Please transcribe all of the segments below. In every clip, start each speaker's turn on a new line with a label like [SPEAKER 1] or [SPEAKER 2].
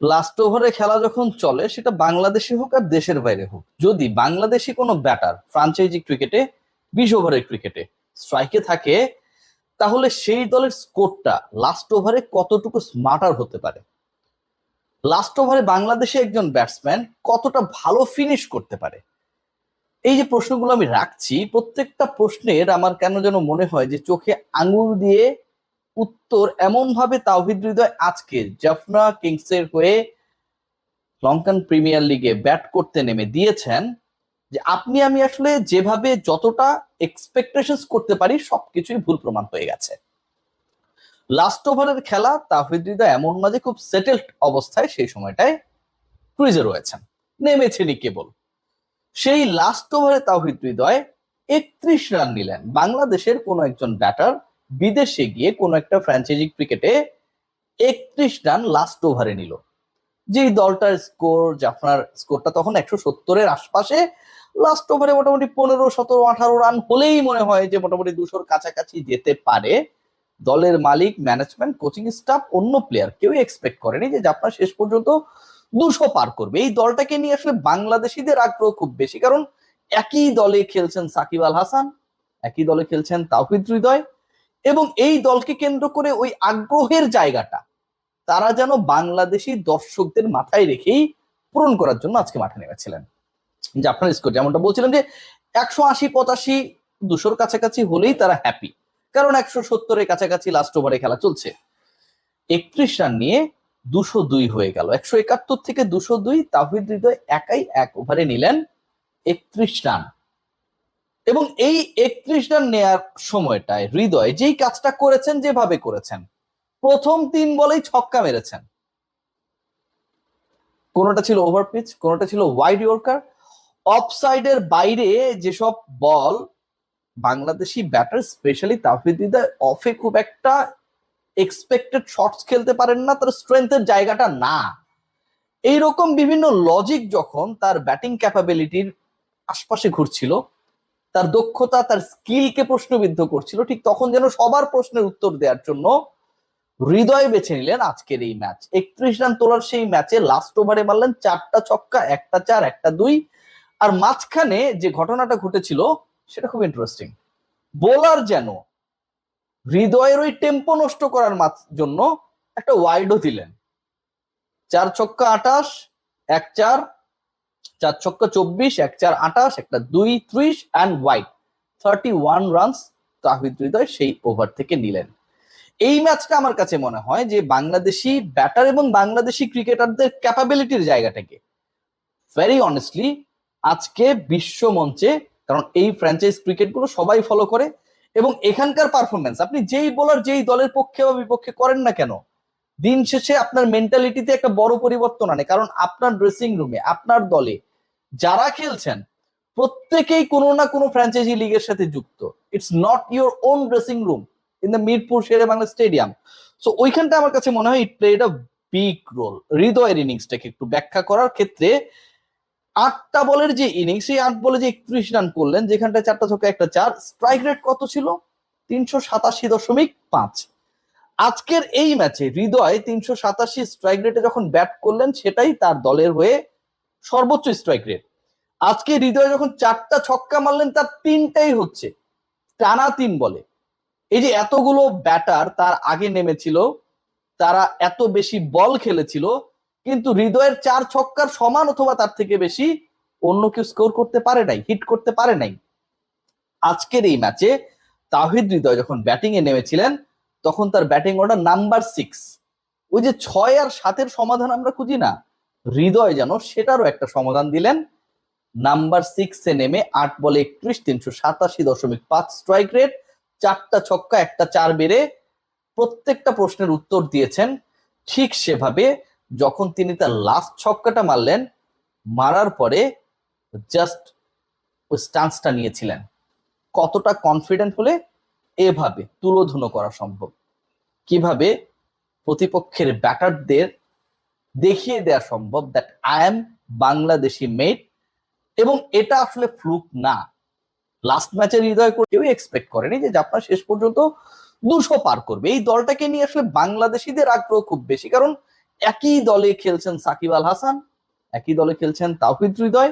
[SPEAKER 1] Last ওভারে খেলা যখন চলে, সেটা বাংলাদেশি হোক আর দেশের বাইরে হোক, যদি বাংলাদেশি কোনো ব্যাটার ফ্রাঞ্চাইজি ক্রিকেটে 20 ওভারের ক্রিকেটে স্ট্রাইকে থাকে, তাহলে সেই দলের স্কোরটা লাস্ট ওভারে কতটুকু স্মার্টার হতে পারে, লাস্ট ওভারে বাংলাদেশে একজন ব্যাটসম্যান কতটা ভালো ফিনিশ করতে পারে। এই যে প্রশ্নগুলো আমি রাখছি, প্রত্যেকটা প্রশ্নের আমার কেন যেন মনে হয় যে চোখে আঙুল দিয়ে উত্তর এমন ভাবে তাওহিদ হৃদয় আজকে জাফনা কিংসের হয়ে লঙ্কান প্রিমিয়ার লিগে ব্যাট করতে নেমে দিয়েছেন, যে আপনি আমি আসলে যেভাবে যতটা এক্সপেকটেশনস করতে পারি সবকিছুই ভুল প্রমাণ হয়ে গেছে। লাস্ট ওভারের খেলা, তাওহিদ হৃদয় এমন না যে খুব সেটেলড অবস্থায় সেই সময়টায় ক্রিজে রয়েছেন, নেমেছেনই কেবল। সেই লাস্ট ওভারে তাওহিদ হৃদয় 31 রান নিলেন। বাংলাদেশের কোনো একজন ব্যাটার বিদেশে গিয়ে কোনো একটা ফ্র্যাঞ্চাইজি ক্রিকেটে 31 রান লাস্ট ওভারে নিল। যেই দলটার স্কোর, জাফনার স্কোরটা তখন 170-এর আশপাশে, লাস্ট ওভারে মোটামুটি 15, 17, 18 রান হলেই মনে হয় যে মোটামুটি 200-র কাছাকাছি যেতে পারে। দলের মালিক, ম্যানেজমেন্ট, কোচিং স্টাফ, অন্য প্লেয়ার কেউই এক্সপেক্ট করেনি যে জাফনা শেষ পর্যন্ত 200 পার করবে। এই দলটাকে নিয়ে আসলে বাংলাদেশিদের আগ্রহ খুব বেশি, কারণ একই দলে খেলছেন সাকিব আল হাসান, একই দলে খেলছেন তাওহিদ হৃদয়, এবং এই দলকে কেন্দ্র করে ওই আগ্রহের জায়গাটা তারা যেন বাংলাদেশি দর্শকদের মাথায় রেখেই পূরণ করার জন্য আজকে মাঠে নেমেছিলেন। যে আপনার স্কোর যেমনটা বলছিলাম যে 180, 85, 200-র কাছাকাছি হলেই তারা হ্যাপি, কারণ 170-এর কাছাকাছি লাস্ট ওভারে খেলা চলছে। 31 রান নিয়ে 202 হয়ে গেল। 171 থেকে 202, তাওহিদ হৃদয় একাই 1 ওভারে নিলেন 31 রান। এবং এই 31 রান নেয়ার সময়টায় হৃদয় যেই কাজটা করেছেন, যেভাবে করেছেন, প্রথম 3 বলেই ছক্কা মেরেছেন। কোনোটা ছিল ওভার পিচ, কোনোটা ছিল ওয়াইড ইয়র্কার। অফ সাইডের বাইরে যেসব বল বাংলাদেশি ব্যাটার স্পেশালি তাওহিদ হৃদয় অফে খুব একটা এক্সপেক্টেড শটস খেলতে পারেন না, তার স্ট্রেংথের জায়গাটা না। এইরকম বিভিন্ন লজিক যখন তার ব্যাটিং ক্যাপাবিলিটির আশপাশে ঘুরছিল, তার দক্ষতা, তার স্কিলকে প্রশ্নবিদ্ধ করছিল, ঠিক তখন যেন সবার প্রশ্নের উত্তর দেওয়ার জন্য হৃদয় বেছে নিলেন আজকের এই ম্যাচ। 31 রান তোলার সেই ম্যাচে লাস্ট ওভারে মারলেন 4টা ছক্কা, 1টা 4, 1টা 2। আর মাঝখানে যে ঘটনাটা ঘটেছিল সেটা খুব ইন্টারেস্টিং। বোলার যেন হৃদয়ের ওই টেম্পো নষ্ট করার জন্য একটা ওয়াইডও দিলেন। 4 ছক্কা 28, 1 4, 4 ছক্কা 24, 1 4 28, একটা 2 30 and wide 31 runs Towhid Hridoy সেই ওভার থেকে নিলেন। এই ম্যাচটা আমার কাছে মনে হয় যে বাংলাদেশি ব্যাটার এবং বাংলাদেশি ক্রিকেটারদের ক্যাপাবিলিটির জায়গাটাকে ভেরি অনেস্টলি আজকে বিশ্ব মঞ্চে, কারণ এই ফ্র্যাঞ্চাইজ ক্রিকেট গুলো সবাই ফলো করে, এবং এখানকার পারফরমেন্স আপনি যেই বোলার যেই দলের পক্ষে বা বিপক্ষে করেন না কেন, দিন শেষে আপনার মেন্টালিটিতে একটা বড় পরিবর্তন আনে। কারণ আপনার ড্রেসিং রুমে, আপনার দলে যারা খেলছেন প্রত্যেকেই কোনো না কোনো ফ্র্যাঞ্চাইজি লিগের সাথে যুক্ত। It's not your own dressing room in the Mirpur Shere Bangla stadium. So ওইখানটা আমার কাছে মনে হয় it played a big role. হৃদয়ের ইনিংসটাকে একটু ব্যাখ্যা করার ক্ষেত্রে, 8টা বলের যে ইনিংস, সেই 8 বলে যে 31 রান করলেন, যেখানটা 4টা ছক্কা 1টা 4, স্ট্রাইক রেট কত ছিল? 387.5। আজকের এই ম্যাচে হৃদয় 387 স্ট্রাইক রেটে যখন ব্যাট করলেন, সেটাই তার দলের হয়ে সর্বোচ্চ স্ট্রাইক রেট। আজকে হৃদয় যখন 4টা ছক্কা মারলেন, তার 3টাই হচ্ছে টানা 3 বলে। এই যে এতগুলো ব্যাটার তার আগে নেমেছিল, তারা এত বেশি বল খেলেছিল, কিন্তু হৃদয়ের 4 ছক্কার সমান অথবা তার থেকে বেশি অন্য কেউ স্কোর করতে পারে নাই, হিট করতে পারে নাই। আজকের এই ম্যাচে তাওহিদ হৃদয় যখন ব্যাটিং এ নেমেছিলেন, তখন তার ব্যাটিং অর্ডার নাম্বার 6। ওই যে 6 আর 7-এর সমাধান আমরা খুঁজি না, হৃদয় যেন সেটারও একটা সমাধান দিলেন। নাম্বার 6-এ নেমে 8 বলে 31, 387.5 স্ট্রাইক রেট, 4টা ছক্কা 1টা 4 বেড়ে প্রত্যেকটা প্রশ্নের উত্তর দিয়েছেন। ঠিক সেভাবে যখন তিনি তার লাস্ট ছক্কাটা মারলেন, মারার পরে জাস্ট ওই স্টান্সটা নিয়েছিলেন। কতটা কনফিডেন্ট হলে এভাবে তুলোধুনো করা সম্ভব, কিভাবে প্রতিপক্ষের ব্যাটারদের দেখিয়ে দেওয়া সম্ভব that I am Bangladeshi made. এবং এটা আসলে ফ্লুক না। লাস্ট ম্যাচের হৃদয় কেউ এক্সপেক্ট করেনি যে জাপান শেষ পর্যন্ত 200 পার করবে। এই দলটাকে নিয়ে আসলে বাংলাদেশিদের আগ্রহ খুব বেশি, কারণ একই দলে খেলছেন সাকিব আল হাসান, একই দলে খেলছেন তাওহিদ হৃদয়,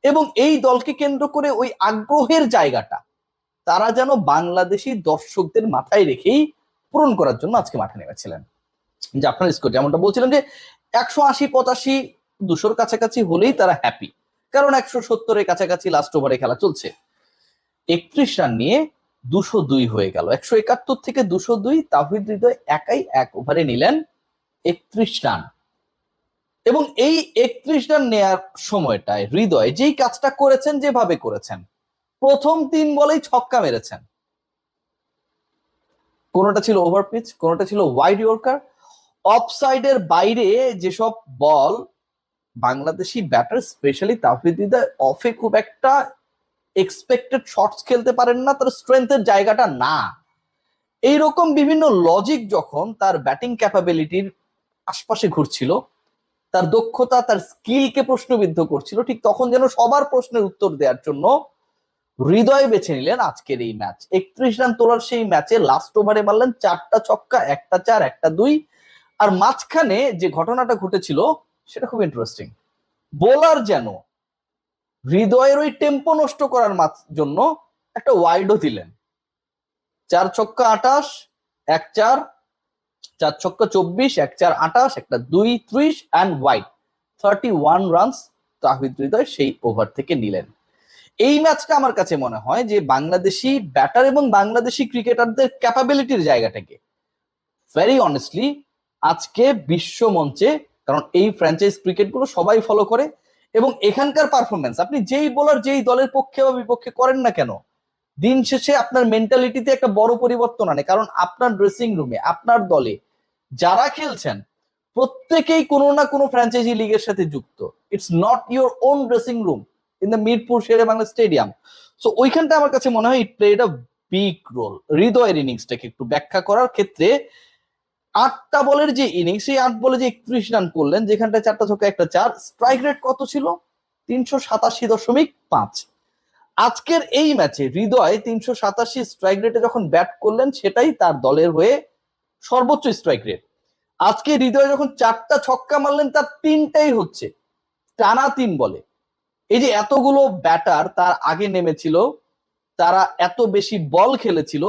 [SPEAKER 1] এবং এই দলকে কেন্দ্র করে ওই আগ্রহের জায়গাটা তারা যেন বাংলাদেশি দর্শকদের মাথায় রেখেই পূরণ করার জন্য আজকে মাঠে নেমেছিলেন। যে আপনার স্কোর যেমনটা বলছিলাম যে 180, 85, 200-র কাছাকাছি হলেই তারা হ্যাপি, কারণ 170-এর কাছাকাছি লাস্ট ওভারে খেলা চলছে। 31 রান নিয়ে 202 হয়ে গেল, 171 থেকে 202। তাওহিদ হৃদয় একাই 1 ওভারে নিলেন 31 রান, এবং এই 31 রান নেয়ার সময়টায় হৃদয় যেই কাজটা করেছেন, যেভাবে করেছেন, প্রথম 3 বলেই ছক্কা মেরেছেন। কোনটা ছিল ওভার পিচ, কোনটা ছিল ওয়াইড ইয়র্কার। অফ সাইডের বাইরে যেসব বল বাংলাদেশি ব্যাটার স্পেশালি তাওহিদ হৃদয় অফে খুব একটা এক্সপেক্টেড শটস খেলতে পারেন না, তার স্ট্রেংথের জায়গাটা না। এইরকম বিভিন্ন লজিক যখন তার ব্যাটিং ক্যাপাবিলিটির আশপাশে ঘুরছিল, তার দক্ষতা, তার স্কিলকে প্রশ্নবিদ্ধ করছিল, ঠিক তখন যেন সবার প্রশ্নের উত্তর দেওয়ার জন্য হৃদয় বেছে নিলেন আজকের এই ম্যাচ। 31 রান তোলার সেই ম্যাচে লাস্ট ওভারে মারলেন 4টা ছক্কা, 1টা 4, 1টা 2। আর মাঝখানে যে ঘটনাটা ঘটেছিল সেটা খুব ইন্টারেস্টিং। বোলার যেন হৃদয়ের ওই টেম্পো নষ্ট করার জন্য একটা ওয়াইডও দিলেন। 4 ছক্কা 28, 1 4, 4 ছক্কা 24, 1 4 28, একটা 2 30 and wide 31 runs Towhid Hridoy সেই ওভার থেকে নিলেন। এই ম্যাচটা আমার কাছে মনে হয় যে বাংলাদেশি ব্যাটার এবং বাংলাদেশি ক্রিকেটারদের ক্যাপাবিলিটির জায়গাটাকে ভেরি অনেস্টলি আজকে বিশ্ব মঞ্চে, কারণ এই ফ্র্যাঞ্চাইজ ক্রিকেট গুলো সবাই ফলো করে, এবং এখানকার পারফরমেন্স আপনি যেই বোলার যেই দলের পক্ষে বা বিপক্ষে করেন না কেন, দিন শেষে আপনার মেন্টালিটিতে একটা বড় পরিবর্তন আনে। কারণ আপনার ড্রেসিং রুমে, আপনার দলে যারা খেলছেন প্রত্যেকেই কোনো না কোনো ফ্র্যাঞ্চাইজি লিগের সাথে যুক্ত। It's not your own dressing room in the Mirpur Shere Bangla stadium. So ওইখানটা আমার কাছে মনে হয় it played a big role. হৃদয়ের ইনিংসটাকে একটু ব্যাখ্যা করার ক্ষেত্রে 8টা বলের যে ইনিংস, সেই 8 বলে যে 31 রান করলেন, যেখানটা 4টা ছক্কা 1টা 4, স্ট্রাইক রেট কত ছিল? 387.5। আজকের এই ম্যাচে হৃদয় 387 স্ট্রাইক রেটে যখন ব্যাট করলেন, সেটাই তার দলের হয়ে সর্বোচ্চ স্ট্রাইক রেট। আজকে হৃদয় যখন 4টা ছক্কা মারলেন, তার 3টাই হচ্ছে টানা 3 বলে। এই যে এতগুলো ব্যাটার তার আগে নেমেছিল, তারা এত বেশি বল খেলেছিল,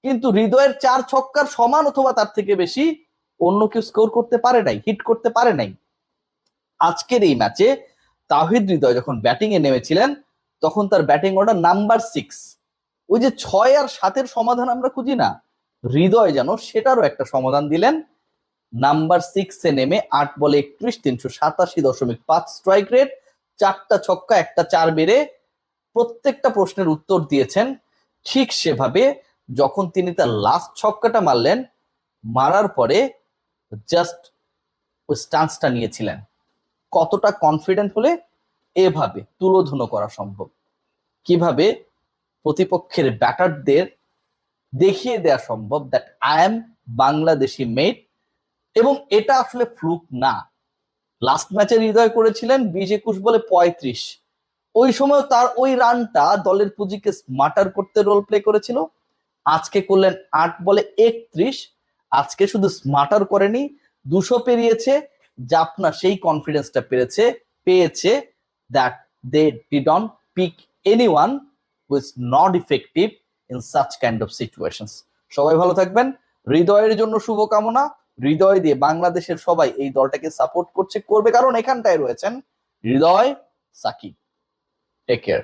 [SPEAKER 1] কিন্তু হৃদয়ের 4 ছক্কার সমান অথবা তার থেকে বেশি অন্য কেউ স্কোর করতে পারে নাই, হিট করতে পারে নাই। আজকের এই ম্যাচে তাওহিদ হৃদয় যখন ব্যাটিং এ নেমেছিলেন, তখন তার ব্যাটিং অর্ডার নাম্বার 6। ওই যে 6 আর 7-এর সমাধান আমরা খুঁজি না, হৃদয় যেন সেটারও একটা সমাধান দিলেন। নাম্বার 6-এ নেমে 8 বলে 31, 387.5 স্ট্রাইক রেট, 4টা ছক্কা 1টা 4 বেড়ে প্রত্যেকটা প্রশ্নের উত্তর দিয়েছেন। ঠিক সেভাবে যখন তিনি তার লাস্ট ছক্কাটা মারলেন, মারার পরে জাস্ট ওই স্টান্সটা নিয়েছিলেন। কতটা কনফিডেন্ট হলে এভাবে তুলোধুনো করা সম্ভব, কিভাবে প্রতিপক্ষের ব্যাটারদের দেখিয়ে দেওয়া সম্ভব that I am Bangladeshi made, এবং এটা আসলে ফ্লুক না। লাস্ট ম্যাচে হৃদয় করেছিলেন 20-21 বলে 35, ওই সময় তার ওই রানটা দলের পুঁজিকে স্মার্টার করতে রোল প্লে করেছিল। আজকে করলেন 8 বলে 31, আজকে শুধু স্মার্টার করেনি, 200 পেরিয়েছে। জাপনা সেই কনফিডেন্সটা পেয়েছে that they didn't pick anyone who is not effective in such kind of situations. সবাই ভালো থাকবেন, হৃদয়ের জন্য শুভকামনা। হৃদয় দিয়ে বাংলাদেশের সবাই এই দলটাকে সাপোর্ট করবে, কারণ এখানটায় রয়েছেন হৃদয়, সাকিব। Take care.